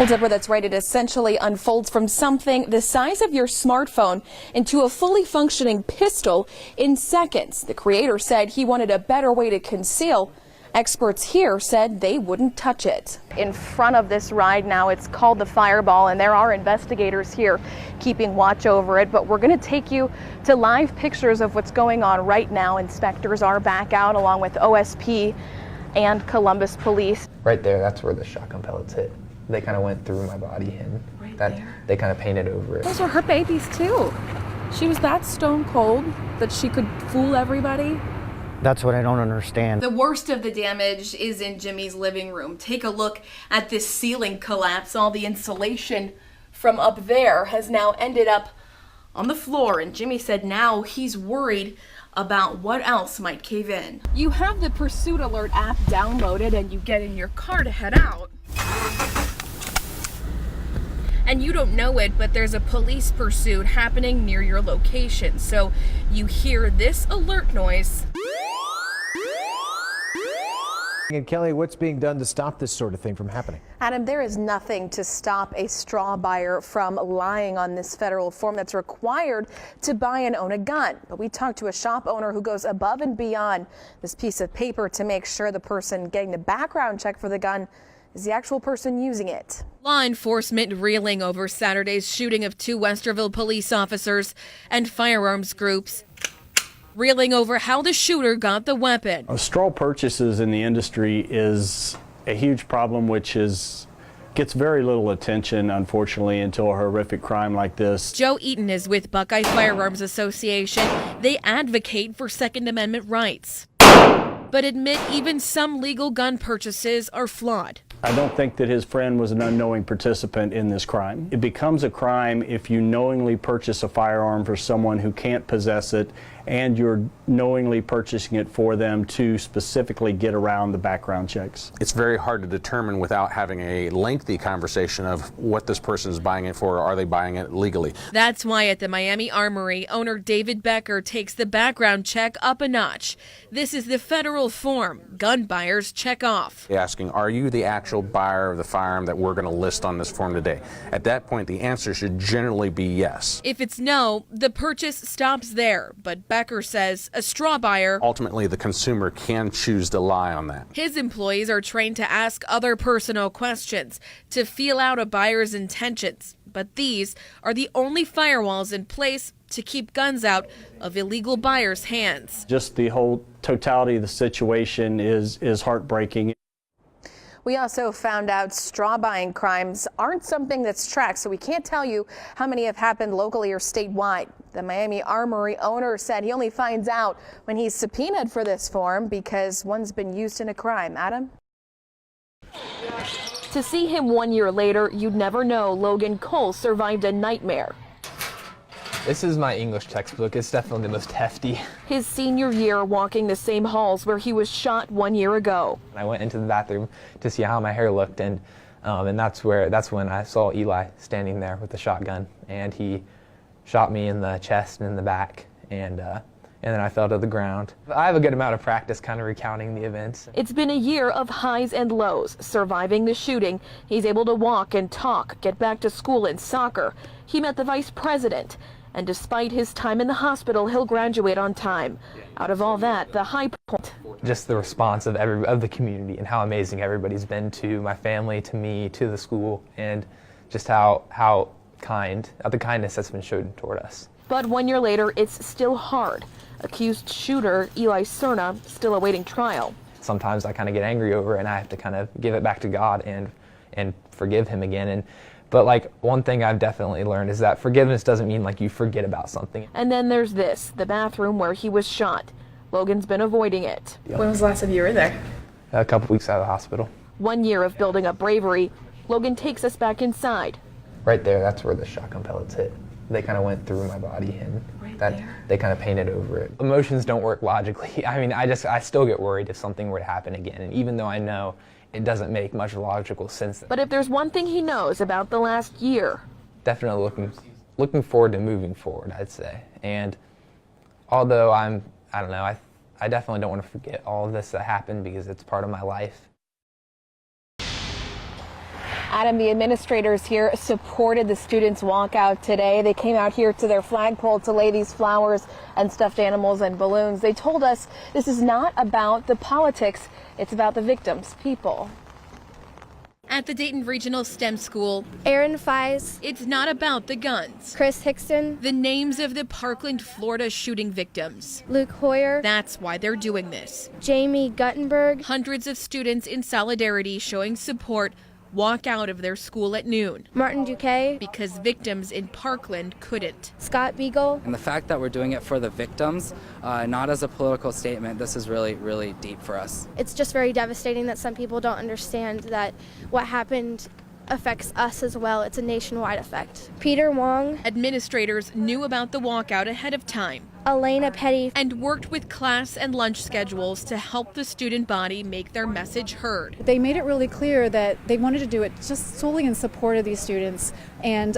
Well, Deborah, that's right. It essentially unfolds from something the size of your smartphone into a fully functioning pistol in seconds. The creator said he wanted a better way to conceal. Experts here said they wouldn't touch it. In front of this ride now, it's called the Fireball, and there are investigators here keeping watch over it. But we're going to take you to live pictures of what's going on right now. Inspectors are back out along with OSP and Columbus Police. Right there, that's where the shotgun pellets hit. They kind of went through my body and they kind of painted over it. Those were her babies too. She was that stone cold that she could fool everybody. That's what I don't understand. The worst of the damage is in Jimmy's living room. Take a look at this ceiling collapse. All the insulation from up there has now ended up on the floor, and Jimmy said now he's worried about what else might cave in. You have the Pursuit Alert app downloaded and you get in your car to head out. And you don't know it, but there's a police pursuit happening near your location. So you hear this alert noise. And Kelly, what's being done to stop this sort of thing from happening? Adam, there is nothing to stop a straw buyer from lying on this federal form that's required to buy and own a gun. But we talked to a shop owner who goes above and beyond this piece of paper to make sure the person getting the background check for the gun is the actual person using it. Law enforcement reeling over Saturday's shooting of 2 Westerville police officers and firearms groups. Reeling over how the shooter got the weapon. Straw purchases in the industry is a huge problem, which gets very little attention, unfortunately, until a horrific crime like this. Joe Eaton is with Buckeye Firearms Association. They advocate for Second Amendment rights, but admit even some legal gun purchases are flawed. I don't think that his friend was an unknowing participant in this crime. It becomes a crime if you knowingly purchase a firearm for someone who can't possess it, and you're knowingly purchasing it for them to specifically get around the background checks. It's very hard to determine without having a lengthy conversation of what this person is buying it for, or are they buying it legally. That's why at the Miami Armory, owner David Becker takes the background check up a notch. This is the federal form gun buyers check off. Asking, are you the actual buyer of the firearm that we're going to list on this form today? At that point, the answer should generally be yes. If it's no, the purchase stops there. But Becker says a straw buyer, ultimately, the consumer can choose to lie on that. His employees are trained to ask other personal questions to feel out a buyer's intentions. But these are the only firewalls in place to keep guns out of illegal buyers' hands. Just the whole totality of the situation is heartbreaking. We also found out straw buying crimes aren't something that's tracked, so we can't tell you how many have happened locally or statewide. The Miami Armory owner said he only finds out when he's subpoenaed for this form because one's been used in a crime. Adam? To see him 1 year later, you'd never know Logan Cole survived a nightmare. This is my English textbook. It's definitely the most hefty. His senior year walking the same halls where he was shot 1 year ago. I went into the bathroom to see how my hair looked, and that's when I saw Eli standing there with the shotgun, and he shot me in the chest and in the back, and then I fell to the ground. I have a good amount of practice kind of recounting the events. It's been a year of highs and lows. Surviving the shooting, he's able to walk and talk, get back to school and soccer. He met the vice president. And despite his time in the hospital, he'll graduate on time. Out of all that, the high point. Just the response of the community and how amazing everybody's been to my family, to me, to the school, and just how the kindness that's been shown toward us. But 1 year later, it's still hard. Accused shooter Eli Cerna still awaiting trial. Sometimes I kind of get angry over it, and I have to kind of give it back to God and forgive him again. But like one thing I've definitely learned is that forgiveness doesn't mean like you forget about something. And then there's this, the bathroom where he was shot. Logan's been avoiding it. When was the last time you were there? A couple weeks out of the hospital. 1 year of building up bravery. Logan takes us back inside. Right there, that's where the shotgun pellets hit. They kind of went through my body, and they kind of painted over it. Emotions don't work logically. I mean, I still get worried if something were to happen again, and even though I know it doesn't make much logical sense. But if there's one thing he knows about the last year, definitely looking forward to moving forward, I'd say. And although I don't know, I definitely don't want to forget all of this that happened because it's part of my life. Adam, the administrators here supported the students' walkout today. They came out here to their flagpole to lay these flowers and stuffed animals and balloons. They told us this is not about the politics, it's about the victims' people. At the Dayton Regional STEM School, Aaron Fies, it's not about the guns. Chris Hickson, The names of the Parkland, Florida shooting victims. Luke Hoyer, That's why they're doing this. Jamie Guttenberg, Hundreds of students in solidarity showing support walk out of their school at noon Martin Duque, because victims in Parkland couldn't. Scott Beagle. And the fact that we're doing it for the victims, not as a political statement, this is really, really deep for us. It's just very devastating that some people don't understand that what happened affects us as well. It's a nationwide effect. Peter Wong, Administrators knew about the walkout ahead of time Elena Petty, and worked with class and lunch schedules to help the student body make their message heard. They made it really clear that they wanted to do it just solely in support of these students and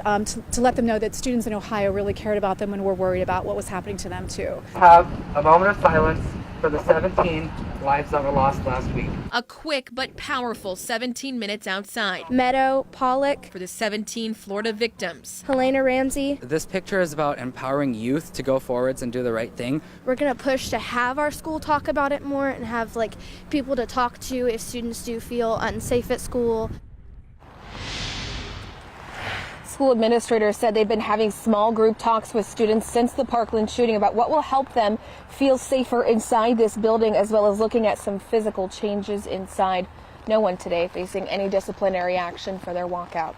to let them know that students in Ohio really cared about them and were worried about what was happening to them too. Have a moment of silence for the 17 lives that were lost last week. A quick but powerful 17 minutes outside Meadow Pollock, for the 17 Florida victims. Helena Ramsey. This picture is about empowering youth to go forwards and do the right thing. We're going to push to have our school talk about it more and have people to talk to if students do feel unsafe at school. School administrators said they've been having small group talks with students since the Parkland shooting about what will help them feel safer inside this building, as well as looking at some physical changes inside. No one today facing any disciplinary action for their walkout.